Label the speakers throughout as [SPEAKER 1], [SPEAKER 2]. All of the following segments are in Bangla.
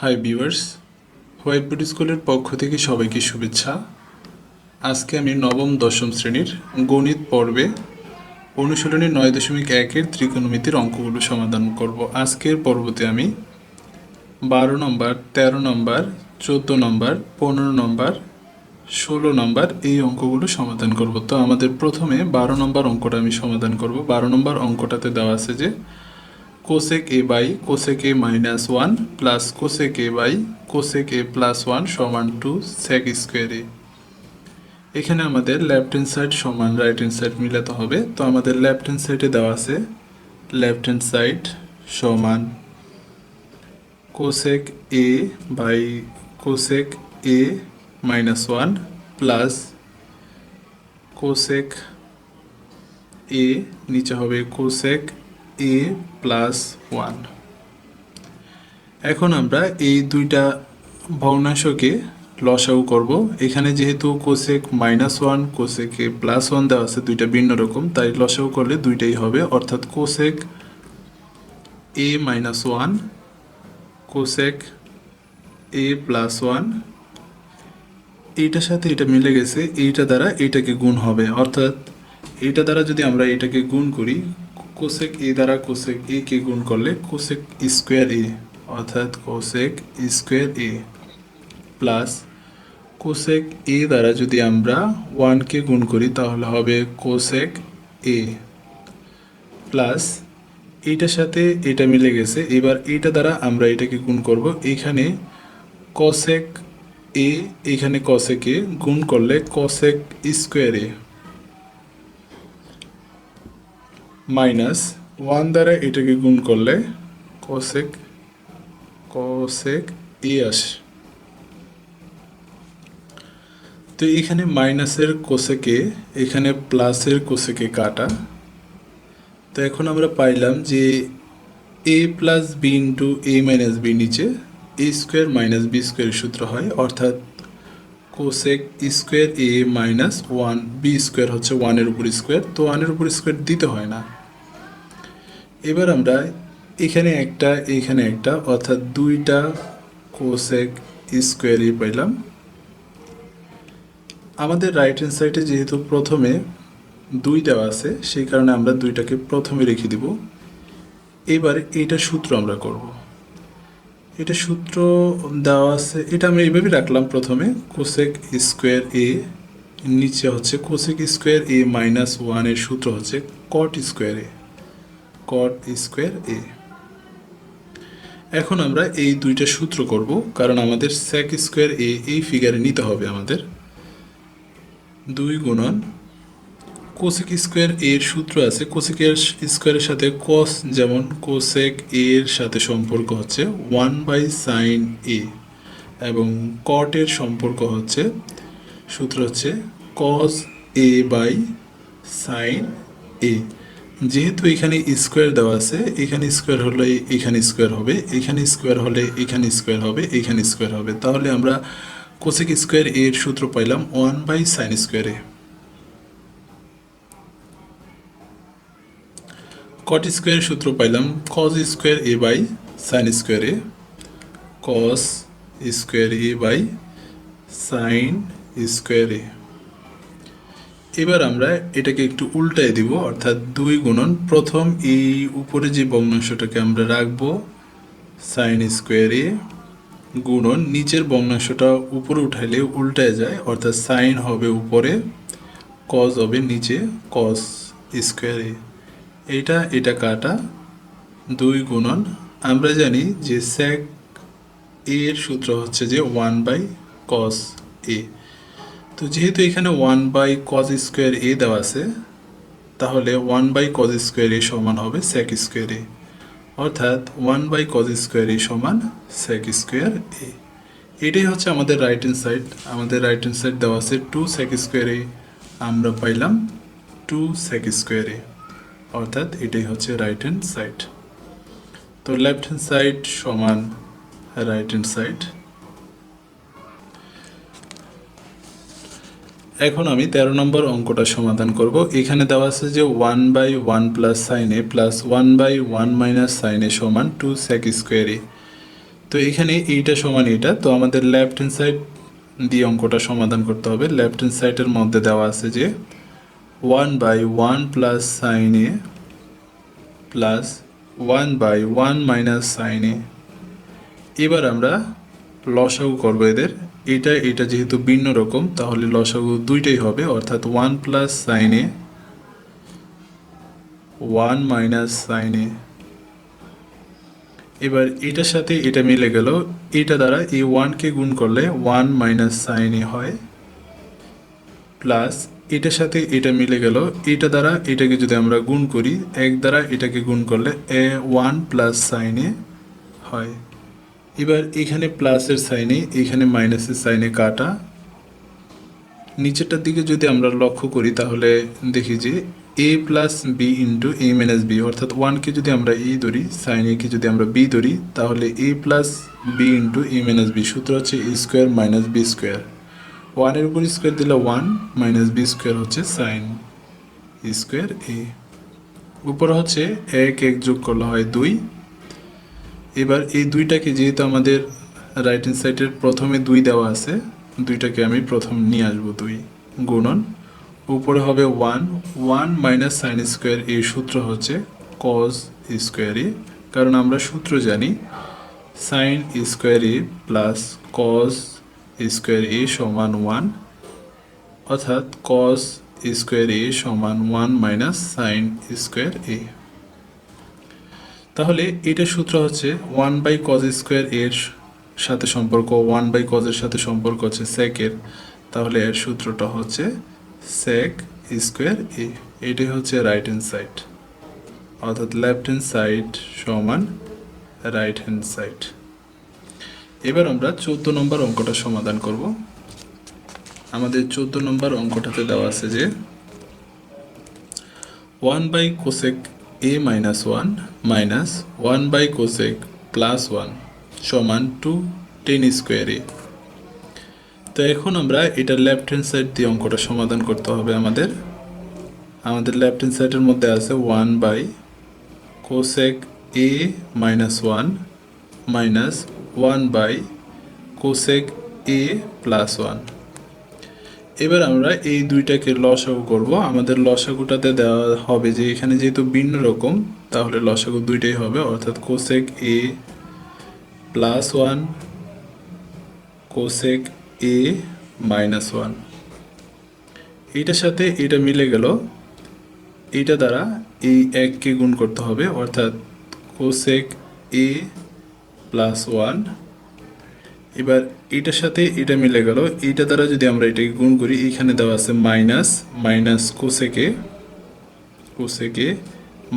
[SPEAKER 1] হাই ভিউয়ার্স, হোয়াইট বোর্ড স্কুলের পক্ষ থেকে সবাইকে শুভেচ্ছা। আজকে আমি নবম দশম শ্রেণীর গণিত পর্বে অনুশীলনী 9.1-এর ত্রিকোণমিতির অঙ্কগুলো সমাধান করব। আজকের পর্বতে আমি 12 নম্বর, 13 নম্বর, 14 নম্বর, 15 নম্বর, 16 নম্বর এই অঙ্কগুলো সমাধান করব। তো আমাদের প্রথমে 12 নম্বর অঙ্কটা আমি সমাধান করব। 12 নম্বর অঙ্কটাতে দেওয়া আছে যে cosec a by cosec a minus 1 plus cosec a by cosec a plus 1 সমান 2 sec square a। এখানে আমাদের লেফট হ্যান্ড সাইড সমান রাইট হ্যান্ড সাইড মিলাতে হবে। তো আমাদের লেফট হ্যান্ড সাইডে দেওয়া আছে লেফট হ্যান্ড সাইড সমান cosec a by cosec a minus 1 plus cosec a নিচে হবে cosec a প্লাস 1। এখন আমরা এই দুইটা ভগ্নাংশকে লসাগু করব। এখানে যেহেতু কোসেক -1 কোসেক a প্লাস 1 দেওয়া আছে, দুইটা ভিন্ন রকম, তাই লসাগু করলে দুইটাই হবে, অর্থাৎ cosec a -1 cosec a plus 1 এইটার সাথে এটা মিলে গেছে, এইটা দ্বারা এইটাকে গুণ হবে, অর্থাৎ এইটা দ্বারা যদি আমরা এটাকে গুণ করি, কোসেক এ দ্বারা কোসেক এ কে গুণ করলে কোসেক স্কোয়ার এ, অর্থাৎ কোসেক স্কোয়ার এ প্লাস কোসেক এ দ্বারা যদি আমরা 1কে গুণ করি তাহলে হবে কোসেক এ প্লাস এইটার সাথে এটা মিলে গেছে। এবার এইটা দ্বারা আমরা এটাকে গুণ করব, এইখানে কোসেক এ এইখানে কোসেক এ গুণ করলে কোসেক স্কোয়ার এ মাইনাস 1 দ্বারা এটাকে গুণ করলে কোসেক এ আসে। তো এখানে মাইনাসের কোসেক এ, এখানে প্লাসের কোসেক এ কাটা। তো এখন আমরা পাইলাম যে এ plus B into A minus B নিচে এ স্কোয়ার মাইনাস বি স্কোয়ারের সূত্র হয়, অর্থাৎ কোসেক স্কোয়ার এ মাইনাস 1 বি স্কোয়ার হচ্ছে 1-এর উপর স্কোয়ার, তো 1-এর উপর স্কোয়ার দিতে হয় না। এবার আমরা এখানে একটা এখানে একটা, অর্থাৎ দুইটা কোসেক স্কোয়ার এ পাইলাম। আমাদের রাইট হ্যান্ড সাইডে যেহেতু প্রথমে 2 দেওয়া আছে, সেই কারণে আমরা দুইটাকে প্রথমে রেখে দিব। এবার এইটা সূত্র আমরা করব। এটা সূত্র দেওয়া আছে, এটা আমি এইভাবে রাখলাম। প্রথমে কোসেক স্কোয়ার এ নিচে হচ্ছে কোসেক স্কোয়ার এ মাইনাস 1-এর সূত্র হচ্ছে কট স্কোয়ার এ, কট স্কোয়ার এ। এখন আমরা এই দুইটা সূত্র করব, কারণ আমাদের সেক স্কোয়ার এ এই ফিগারে নিতে হবে। আমাদের 2 গুণন কোসেক স্কোয়ার এর সূত্র আছে, কোসেক স্কোয়ারের সাথে কস, যেমন কোসেক এর সাথে সম্পর্ক হচ্ছে 1/sin a এবং কটের সম্পর্ক হচ্ছে, সূত্র হচ্ছে cos a by sin a। যেহেতু এখানে স্কোয়ার দেওয়া আছে, এখানে স্কোয়ার হলে এখানে স্কোয়ার হবে, এখানে স্কোয়ার হলে এখানে স্কোয়ার হবে, এখানে স্কোয়ার হবে, তাহলে আমরা কোসেক স্কোয়ার এর সূত্র পাইলাম 1/sin স্কোয়ার a। কট স্কোয়ারের সূত্র পাইলাম cos square A by sine square A, cos square A by sine square A. এবার আমরা এটাকে একটু উল্টায় দিব, অর্থাৎ 2 গুণন প্রথম এই উপরে যে ভগ্নাংশটাকে আমরা রাখবো সাইন স্কোয়ার এ গুণন নিচের ভগ্নাংশটা উপরে উঠাইলে উল্টায় যায়, অর্থাৎ সাইন হবে উপরে, কজ হবে নিচে, কস স্কোয়ার এ। এটা কাটা 2 গুণন, আমরা জানি যে সেক এর সূত্র হচ্ছে যে 1/cos a। তো যেহেতু এখানে 1/cos স্কোয়ার এ দেওয়া আছে, তাহলে 1/cos স্কোয়ার এ সমান হবে সেক স্কোয়ার এ, অর্থাৎ 1/cos স্কোয়ার এ সমান সেক স্কোয়ার এ। এটাই হচ্ছে আমাদের রাইট হ্যান্ড সাইড। আমাদের রাইট হ্যান্ড সাইড দেওয়া আছে 2 সেক স্কোয়ার এ, আমরা পাইলাম 2 সেক স্কোয়ার এ, অর্থাৎ এটাই হচ্ছে রাইট হ্যান্ড সাইড। তো লেফট হ্যান্ড সাইড সমান রাইট হ্যান্ড সাইড। এখন আমি 13 নম্বর অঙ্কটা সমাধান করব। এখানে দেওয়া আছে যে 1/1 plus sign A plus 1/1 minus sine A সমান 2 সেক স্কোয়ার এ। তো এখানে এইটা সমান এটা, তো আমাদের লেফট হ্যান্ড সাইড দিয়ে অঙ্কটা সমাধান করতে হবে। লেফট হ্যান্ড সাইডের মধ্যে দেওয়া আছে যে 1/1 প্লাস সাইন এ প্লাস 1/1 মাইনাস সাইন এ। এবার আমরা লসাগু করব এদের। এটা যেহেতু ভিন্ন রকম, তাহলে লসাগু দুইটাই হবে, অর্থাৎ 1 প্লাস সাইন এ 1 মাইনাস সাইন এ। এবার এটার সাথে এটা মিলে গেল, এটা দ্বারা এই 1কে গুণ করলে 1 মাইনাস সাইন এ হয়, প্লাস এটার সাথে এটা মিলে গেল, এটা দ্বারা এটাকে যদি আমরা গুণ করি, এক দ্বারা এটাকে গুণ করলে 1 প্লাস সাইন এ হয়। এবার এখানে প্লাসের সাইনে, এখানে মাইনাসের সাইনে কাটা। নিচেরটার দিকে যদি আমরা লক্ষ্য করি তাহলে দেখি যে a plus B into A minus B, অর্থাৎ 1কে যদি আমরা এ ধরি, সাইন একে যদি আমরা বি ধরি, তাহলে a plus B into A minus B. সূত্র হচ্ছে a square minus B square. 1-এর উপর স্কোয়ার দিলে 1 মাইনাস বি স্কোয়ার হচ্ছে সাইন স্কোয়ার এ। উপরে হচ্ছে 1 যোগ করলে হয় 2। এবার এই দুইটাকে যেহেতু আমাদের রাইট হ্যান্ড সাইডের প্রথমে 2 দেওয়া আছে, দুইটাকে আমি প্রথম নিয়ে আসবো 2 গুণন, উপরে হবে 1 মাইনাস সাইন স্কোয়ার। এই সূত্র হচ্ছে কজ স্কোয়ার এ, কারণ আমরা সূত্র জানি সাইন স্কোয়ার এ প্লাস কজ স্কোয়ার এ সমান 1, অর্থাৎ কজ স্কোয়ার এ সমান 1 মাইনাস সাইন স্কোয়ার এ। তাহলে এটার সূত্র হচ্ছে 1/cos স্কোয়ার এর সাথে সম্পর্ক, 1/cos এর সাথে সম্পর্ক হচ্ছে sec এর, তাহলে এর সূত্রটা হচ্ছে sec স্কোয়ার এ। এটাই হচ্ছে রাইট হ্যান্ড সাইড, অর্থাৎ লেফট হ্যান্ড সাইড সমান রাইট হ্যান্ড সাইড। এবার আমরা 14 নম্বর অঙ্কটা সমাধান করব। আমাদের 14 নম্বর অঙ্কটাতে দেওয়া আছে যে 1/cosec a minus 1 minus 1/cosec plus 1 সমান 2 tan স্কোয়ার এ। তো এখন আমরা এটা লেফট হ্যান্ড সাইড দিয়ে অঙ্কটা সমাধান করতে হবে। আমাদের লেফট হ্যান্ড সাইডের মধ্যে আছে 1/cosec a minus 1 minus 1/cosec a plus 1। এবার আমরা এই দুইটাকে লসাগু করব। আমাদের লসাগুটাতে দেওয়া হবে যে এখানে যেহেতু ভিন্ন রকম, তাহলে লসাগু দুইটাই হবে, অর্থাৎ কোসেক এ প্লাস 1 কোসেক এ মাইনাস 1। এইটার সাথে এটা মিলে গেল, এইটা দ্বারা এই 1কে গুণ করতে হবে, অর্থাৎ কোসেক এ প্লাস 1। এবার এটার সাথে এটা মিলে গেল, এইটা দ্বারা যদি আমরা এটাকে গুণ করি, এখানে দেওয়া আছে মাইনাস কোসেকে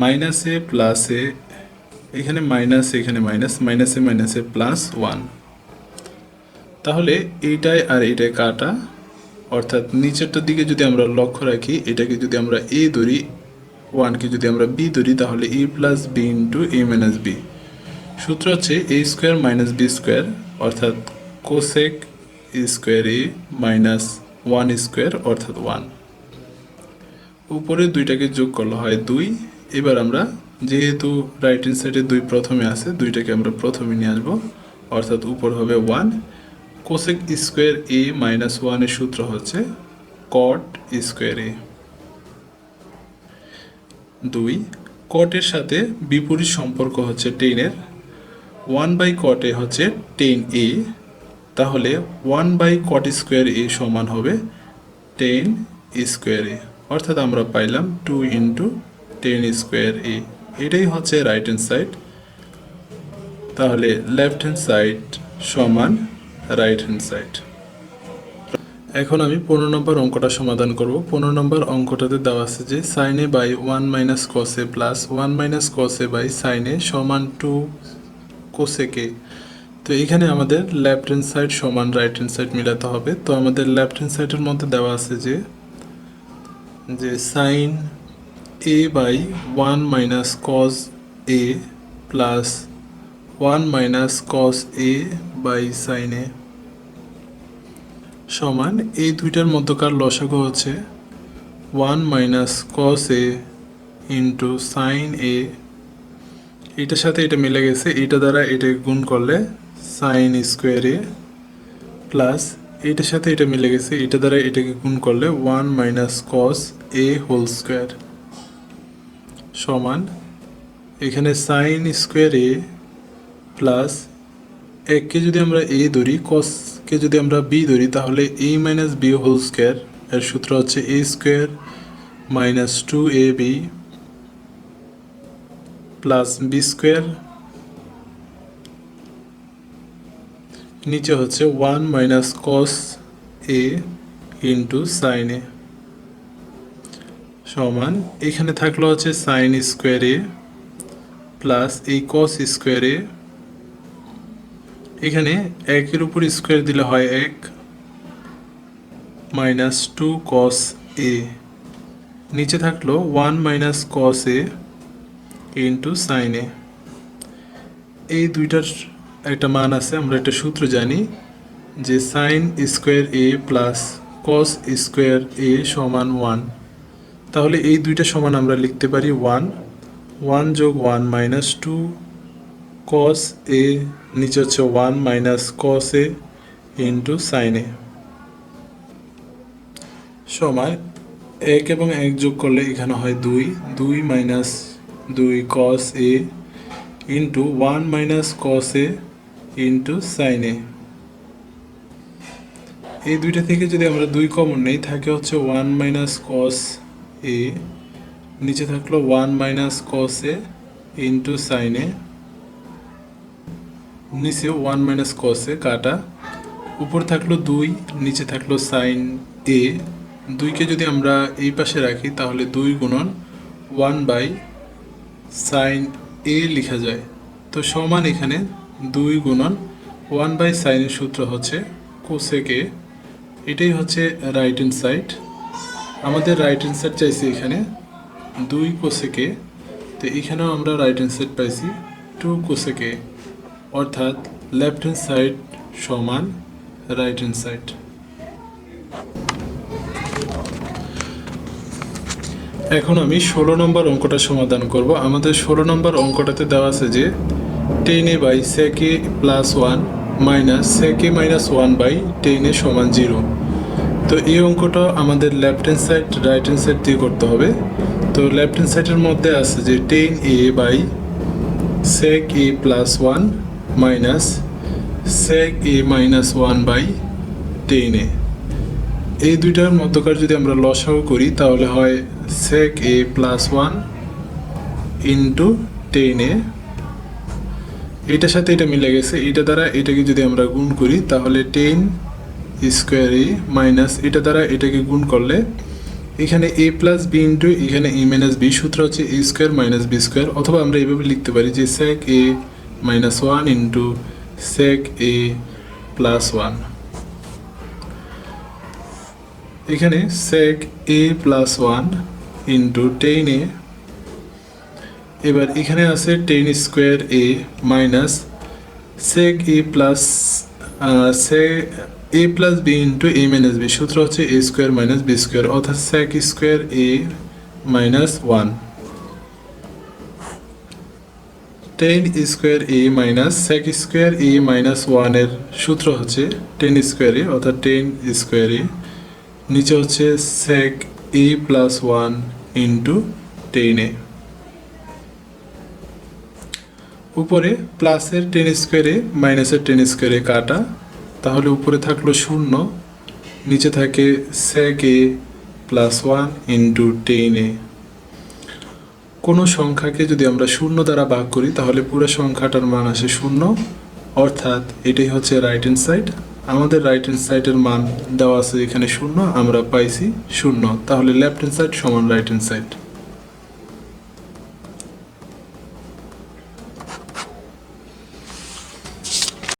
[SPEAKER 1] মাইনাসে প্লাসে, এখানে মাইনাস এখানে মাইনাসে প্লাস 1। তাহলে এইটাই আর এইটাই কাটা, অর্থাৎ নিচেরটার দিকে যদি আমরা লক্ষ্য রাখি, এটাকে যদি আমরা এ ধরি, 1কে যদি আমরা বি ধরি, তাহলে এ plus B into A minus B. সূত্র হচ্ছে A square minus B square, অর্থাৎ কোসেক স্কোয়ার এ মাইনাস 1 স্কোয়ার অর্থাৎ 1। উপরে দুইটাকে যোগ করলে হয় 2। এবার আমরা যেহেতু রাইট হ্যান্ড সাইডে 2 প্রথমে আছে, দুইটাকে আমরা প্রথমে নিয়ে আসবো, অর্থাৎ উপর হবে 1। কোসেক স্কোয়ার এ মাইনাস 1 এর সূত্র হচ্ছে কট স্কোয়ার এ। 2 কটের সাথে বিপরীত সম্পর্ক হচ্ছে টেনের, 1/cot এ হচ্ছে টেন এ, তাহলে 1/cot স্কোয়ার এ সমান হবে টেন স্কোয়ার এ, অর্থাৎ আমরা পাইলাম 2 ইন্টু টেন স্কোয়ার এ। এটাই হচ্ছে রাইট হ্যান্ড সাইড, তাহলে লেফট হ্যান্ড সাইড সমান রাইট হ্যান্ড সাইড। এখন আমি 15 নম্বর অঙ্কটা সমাধান করব। 15 নম্বর অঙ্কটাতে দেওয়া আছে যে sine A by 1 minus cos A plus 1 minus cos A by sine A সমান 2 কোসেক এ। তো এখানে আমাদের লেফট হ্যান্ড সাইড সমান রাইট হ্যান্ড সাইড মিলাতে হবে। তো আমাদের লেফট হ্যান্ড সাইডের মধ্যে দেওয়া আছে যে sine A by 1 minus cos A plus 1 minus cos A by sine A সমান, এই দুইটার মধ্যকার লসাগু হচ্ছে 1 minus cos A into sine A. এটার সাথে এটা মিলে গেছে, এটা দ্বারা এটা গুণ করলে সাইন স্কোয়ার এ প্লাস এইটার সাথে এটা মিলে গেছে, এটা দ্বারা এটাকে গুণ করলে 1 মাইনাস কস এ হোল স্কোয়ার সমান এখানে সাইন স্কোয়ার এ প্লাস এককে যদি আমরা এ ধরি, কসকে যদি আমরা বি ধরি, তাহলে A minus B whole square এর সূত্র হচ্ছে A square minus 2ab plus B square, নিচে হচ্ছে 1 minus cos A into sine A সমান এখানে থাকলো হচ্ছে সাইন স্কোয়ার এ প্লাস এই কস স্কোয়ার এ, এখানে একের উপর স্কোয়ার দিলে হয় 1 মাইনাস 2 কস এ, নিচে থাকলো 1 minus cos A into sine এ। এই দুইটার একটা মান আছে, আমরা একটা সূত্র জানি যে সাইন স্কোয়ার এ প্লাস কস স্কোয়ার এ সমান 1। তাহলে এই দুইটা সমান আমরা লিখতে পারি 1 যোগ 1 মাইনাস 2 কস এ, নিচে হচ্ছে 1 minus cos A into sine A সমান 1 এবং 1 যোগ করলে এখানে হয় 2 minus 2 cos A into 1 minus cos A into sine এ। এই দুইটা থেকে যদি আমরা 2 কমন নেই, থাকে হচ্ছে 1 মাইনাস কস এ, নিচে থাকলো 1 minus cos A into sine এ, নিচে 1 মাইনাস কস এ কাটা, উপর থাকলো 2, নিচে থাকলো সাইন এ। 2কে যদি আমরা এই পাশে রাখি তাহলে 2 গুণন 1 বাই সাইন এ লেখা যায়। তো সমান এখানে 2 গুণন 1 বাই সাইনের সূত্র হচ্ছে কোসেক এ। এটাই হচ্ছে রাইট হ্যান্ড সাইড। আমাদের রাইট হ্যান্ড সাইড চাইছি এখানে 2 কোসেক এ, তো এখানেও আমরা রাইট হ্যান্ড সাইড পাইছি 2 কোসেক এ, অর্থাৎ লেফট হ্যান্ড সাইড সমান রাইট হ্যান্ড সাইড। এখন আমি 16 নম্বর অঙ্কটা সমাধান করব। আমাদের 16 নম্বর অঙ্কটাতে দেওয়া আছে যে 10a by sec a plus 1 minus sec a minus 1 by 10a সমান 0। তো এই অঙ্কটা আমাদের left hand side right hand side দিয়ে করতে হবে। তো লেফট হ্যান্ড সাইডের মধ্যে আছে যে 10a by sec a plus 1 minus sec a minus 1 by 10a। এই দুইটার মধ্যকার যদি আমরা লসাগু করি তাহলে হয় sec a plus 1 into 10a। এটার সাথে এটা মিলে গেছে, এটা দ্বারা এটাকে যদি আমরা গুণ করি তাহলে 10 স্কোয়ার এ মাইনাস এটা দ্বারা এটাকে গুণ করলে এখানে a প্লাস বি ইন্টু এখানে a মাইনাস বি, সূত্র হচ্ছে a square minus B square, অথবা আমরা এইভাবে লিখতে পারি যে sec a minus 1 into sec a plus 1। এখানে sec a plus 1 into 10a, এবার এখানে আছে 10 square a minus sec a plus a plus B into a minus B, সূত্র হচ্ছে a square minus B square, অর্থাৎ sec square a minus 1। 10 square a minus sec square a minus 1 এর সূত্র হচ্ছে 10 স্কোয়ার a, অর্থাৎ 10 স্কোয়ার a, নিচে হচ্ছে sec a plus 1 into 10a। উপরে প্লাসের 10 স্কোয়ারে মাইনাসের 10 স্কোয়ারে কাটা, তাহলে উপরে থাকলো 0, নিচে থাকে sec a plus 1 into 10a। কোনো সংখ্যাকে যদি আমরা 0 দ্বারা ভাগ করি তাহলে পুরো সংখ্যাটার মান আসে 0, অর্থাৎ এটাই হচ্ছে রাইট হ্যান্ড সাইড। আমাদের রাইট হ্যান্ড সাইডের মান দেওয়া আছে এখানে 0, আমরা পাইছি 0, তাহলে লেফট হ্যান্ড সাইড সমান রাইট হ্যান্ড সাইড।